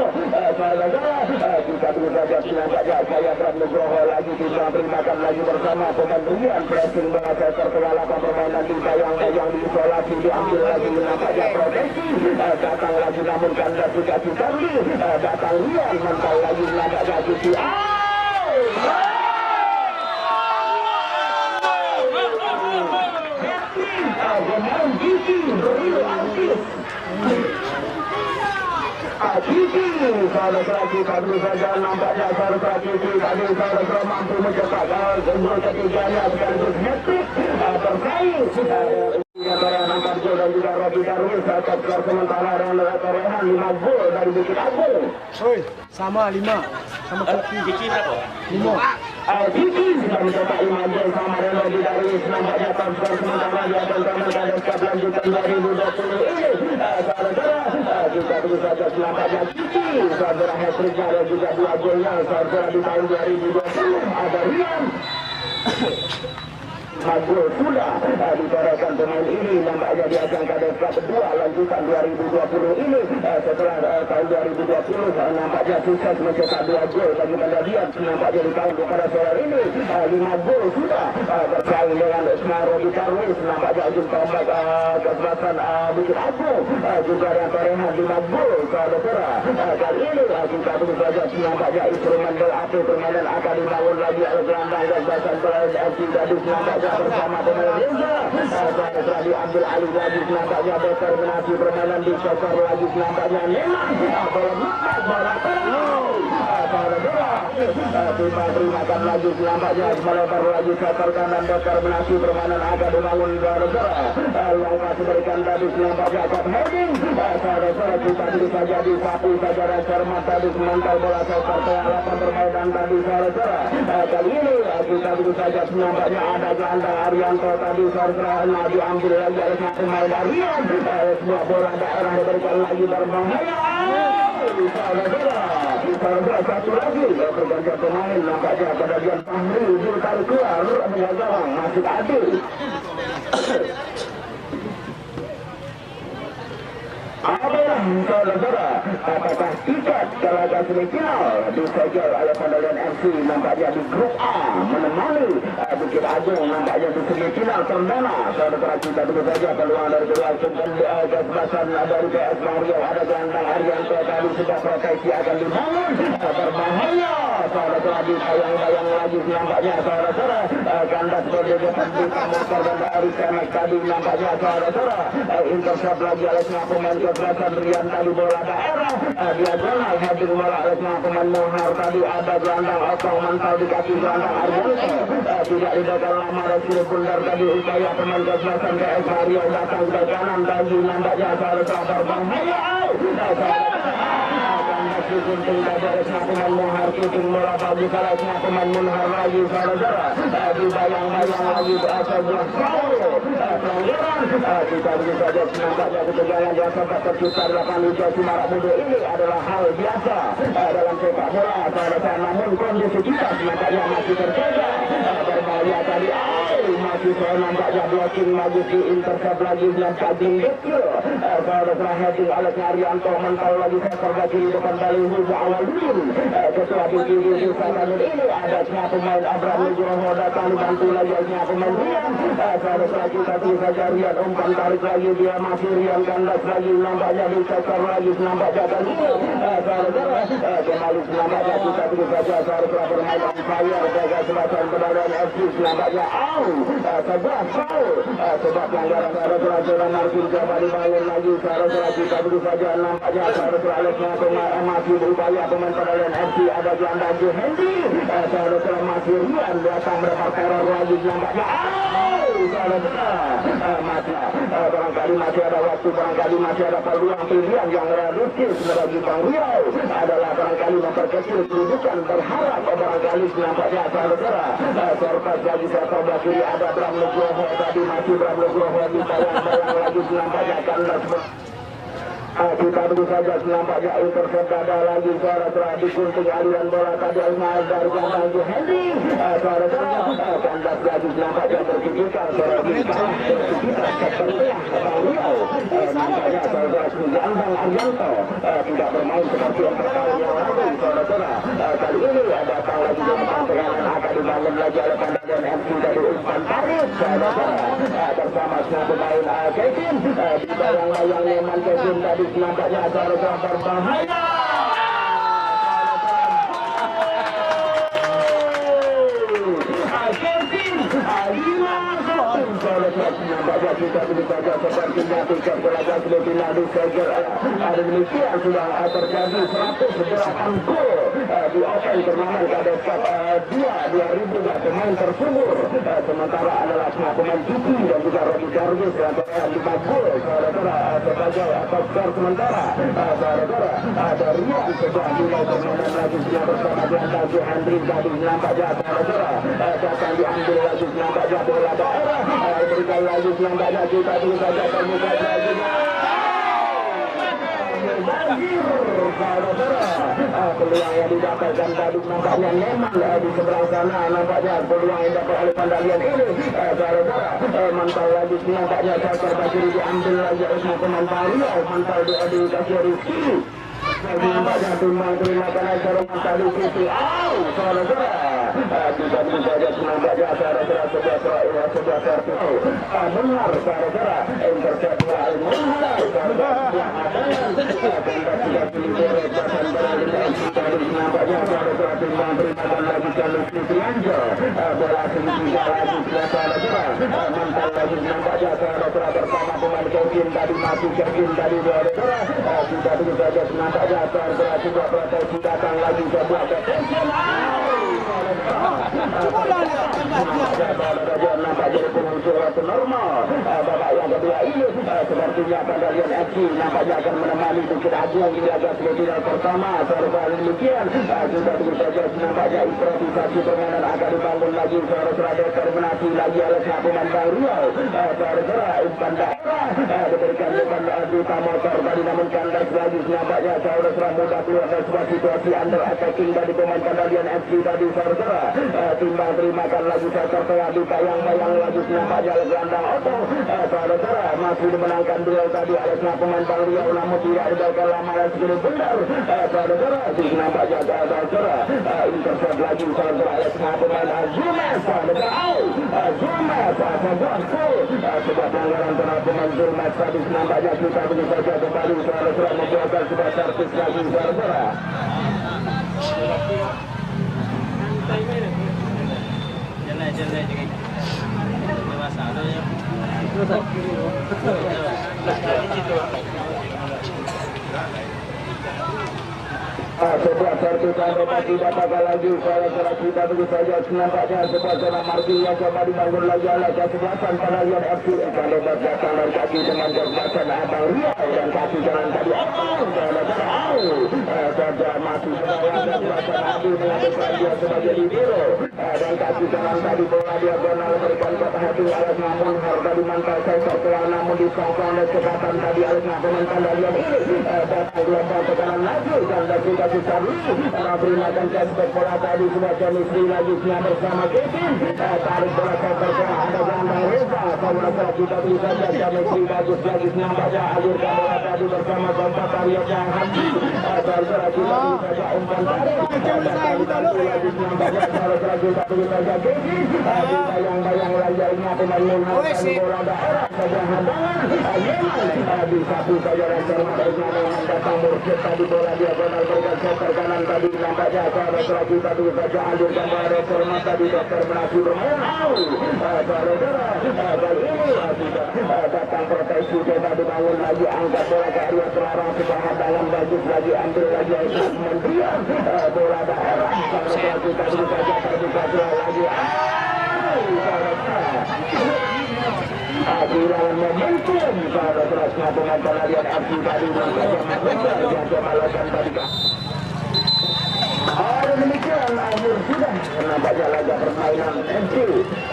saudara kita dulu saja nampaknya saya Bram Nugroho lagi kita berimakan lagi bersama pembantuan pressing bola sektor pengalaman permainan di yang diisolasi diambil lagi nampaknya proteksi datang lagi namun kandas juga Cikari datang Lian mental lagi nampaknya Cici Geman Cici Rio Artis Cici saudara kita dulu saja nampaknya saudara Cici tadi saudara mampu mencetak gol ketiganya sekaligus hat-trick tersaing nampak dan juga Robi Darwis skor sementara dengan Rehan 5 gol dari Bukit Agung. Sama 5 sama Kopi. Cici berapa? 5. Cici sudah mencetak 5 gol sama Robi Darwis nampaknya skor sementara di atas taman Kades lanjutan 2020 ini saudara kita tunggu saja nampaknya Cici saudara hat-tricknya dan juga 2 golnya saudara di tahun 2020 ada Rian Magul sudah ditorehkan pemain ini nampaknya di ajang Kades Cup 2 lanjutan 2020 ini setelah tahun 2020 nampaknya sukses mencetak 2 gol bagi Bandadian nampaknya di tahun kepada sore ini 5 gol sudah bersaing dengan Usman Robi Darwis nampaknya ujung tombak kesebelasan Bukit Agung juga yang torehan 5 gol saudara kali ini kita tunggu saja nampaknya instrumen bola api permainan akan dibangun lagi oleh gelandang kesebelasan FC Gadis nampaknya bersama pemain Reza setelah diambil alih lagi nampaknya determinasi permainan di sektor lagi nampaknya Neman bola lepas bola terimakan lagi nampaknya melebar lagi sektor kanan determinasi permainan akan dibangun saudara yang masih berikan tadi nampaknya cut heading saudara kita dulu saja di sapu saja cermat tadi mental bola sektor pengalaman permainan tadi saudara kali ini kita dulu saja nampaknya ada gelandang Arianto tadi saudara diambil lagi oleh pemain Arian sebuah bola daerah diberikan lagi berbahaya saudara satu lagi bergantian pemain nampaknya pada bagian Fahri ditarik keluar menjaga masih adil apakah saudara apakah tiket ke laga semifinal disegel oleh Bandalian FC nampaknya di grup A menemani Bukit Agung nampaknya di semifinal perdana saudara kita tentu saja peluang dari kedua kesebelasan dari PS Mario ada gelandang Arianto tadi sudah proteksi akan dibangun berbahaya saudara ditayang-tayang lagi nampaknya saudara kandas berdebutan di motor dan dari Kemek tadi nampaknya saudara intercept lagi oleh pemain kesebelasan Rian tadi bola daerah diagonal heading bola oleh pemain Mohar tadi ada gelandang Otong mental di kaki gelandang Arianto tidak didagang lama Resir Bundar tadi upaya pemain kesebelasan PS Mario datang ke kanan tadi nampaknya saudara berbahaya gunting dari pemain Mohar kucing bola bagi salah pemain Mohar lagi saudara dibayang-bayang lagi berasal buah pelanggaran Kita begitu saja nampaknya ketegangan yang sempat tercipta di lapangan Wijaya Sumarak Muda ini adalah hal biasa dalam sepak bola. Namun kondisi kita nampaknya masih terjaga. Berbahaya tadi masih saya nampaknya blocking lagi si intercept lagi dengan caging betul. Saudara heading oleh Arianto mental lagi sektor bagi depan balik Huza awal dulu. Ketua di sana ini ada pemain Abraham Nugroho datang dibantu lagi pemain Rian. Saudara kita saja Rian umpan tarik lagi dia masih Rian kandas lagi nampaknya di sektor lagi nampaknya dan ini saudara kembali nampaknya kita saja saudara bermain on fire jaga sebagian kebadan FC nampaknya sebelah foul sebab pelanggaran saudara Martin coba dibangun lagi saudara kita begitu saja nampaknya saudara Alexnya masih berupaya pemain kebadan FC ada gelandang Henry saudara masih Rian datang berapa teror lagi nampaknya saudara masih barangkali masih ada waktu barangkali masih ada peluang pilihan yang realistis bagi Bang Riau adalah barangkali memperkecil kedudukan berharap barangkali nampaknya saudara serta lagi sebelah kiri ada Bram Nugroho tadi masih Bram Nugroho di bayang-bayang lagi nampaknya kandas kita begitu saja nampaknya intercept ada lagi saudara digunting aliran bola tadi Almaz dari gelandang Henry saudara kandas lagi nampaknya tercipta nampaknya saudara gelandang Arianto tidak bermain seperti yang pertama yang lalu saudara kali ini datang lagi pertandingan akan dibangun lagi oleh Pandangan MC dari umpan tarik saudara bersama semua pemain Kevin di bayang-bayang Neman Kevin tadi nampaknya saudara berbahaya. Kevin nampaknya kita begitu saja sepertinya tiket belajar semifinal di Seger ada demikian sudah terjadi 108 gol di open turnamen Kades Cup 2000 pemain tersebut sementara adalah semua pemain Tuki dan juga Robi Jarvis yang terlihat 5 gol saudara sebagai top skor sementara saudara ada Rian sejak mulai turnamen lagi bersama gelandang Henry tadi nampaknya saudara akan diambil lagi nampaknya bola daerah berikan lagi nampaknya kita dulu saja terbuka lagi banjir saudara peluang yang didapatkan tadi nampaknya Neman di seberang sana nampaknya peluang yang didapat oleh Pandalian ini saudara mantal lagi nampaknya sektor kiri diambil lagi oleh pemain Riau mantal dikasih Rizky nampaknya timbang terima karena jarum tadi sisi saudara kita bisa saja nampaknya saudara sebuah servis benar saudara intercept Al-Muhla saudara nampaknya saudara timbang terima lagi Carlos Trianjo bola segitiga lagi saudara mantan lagi nampaknya saudara bersama pemain Kevin tadi masih Kevin tadi saudara kita bisa saja nampaknya saudara juga proteksi datang lagi sebuah protection nampak jadi pengunsur normal babak yang kedua ini sepertinya Pandalian FC nampaknya akan menemani Bukit Agung di laga semifinal pertama saudara demikian juga begitu saja nampaknya improvisasi permainan akan dibangun lagi saudara determinasi lagi oleh pemain Bang Riau saudara umpan daerah diberikan depan duta motor tadi namun kandas lagi nampaknya saudara mudah keluar dari sebuah situasi under attacking dari pemain Pandalian FC tadi saudara timbang terimakan lagi sektor tengah di bayang-bayang lagi nampaknya oleh gelandang Otto saudara masih dimenangkan duel tadi oleh pemain Bang Riau namun tidak dibalikkan lama dan segini benar saudara nampaknya saudara intercept lagi saudara oleh pemain Zulmes saudara Zulmes sebuah gol sebuah pelanggaran terhadap pemain Zulmes tadi nampaknya kita begitu saja kembali saudara membuatkan sebuah servis lagi saudara Jalan juga. Dewasa ada ya. sebuah serpihan dapat didapatkan lagi saudara kita begitu saja nampaknya sebuah zona marki yang coba dibangun lagi oleh kesebelasan Penarian FC akan lebat datang dari kaki dengan kesebelasan Abang Riau dan kaki jalan tadi saja masih sebuah kesebelasan Adi melakukan dia sebagai libero dan kaki jalan tadi bola diagonal memberikan kata hati alas namun harga dimantai sesok keluar namun disangkau oleh kesempatan tadi alas namun Penarian ini datang gelombang tekanan lagi dan kita susah berikan cashback bola tadi sudah chemistry lagi bersama Kevin tarik bola cover ke ada Bang Reza saudara kita bisa saja chemistry bagus lagi nampaknya alirkan bola tadi bersama Kompas Arya yang Haji saudara kita bisa saja umpan tarik lagi nampaknya saudara kita bisa saja Kevin bayang-bayang layarnya pemain menghadapi bola daerah saja hadangan di satu saja rencana datang Mursyid tadi bola diagonal berikan cover kanan tadi nampaknya saudara kita bisa saja alirkan bola reforma tadi dokter berhasil bermain saudara kali ini datang proteksi coba dibangun lagi angkat bola ke area selarang sebuah hadangan bagus lagi ambil lagi Mendrian bola daerah saudara kita bisa saja terbuka lagi kehilangan momentum saudara dengan Penarian FC tadi yang coba lakukan tadi demikian akhir sudah nampaknya laga permainan MC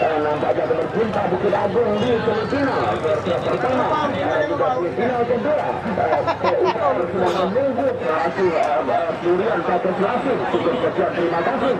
nampaknya berjumpa Bukit Agung di semifinal pertama juga semifinal kedua PUR sudah menunggu pelatih Florian Pakai Selasih cukup sekian terima kasih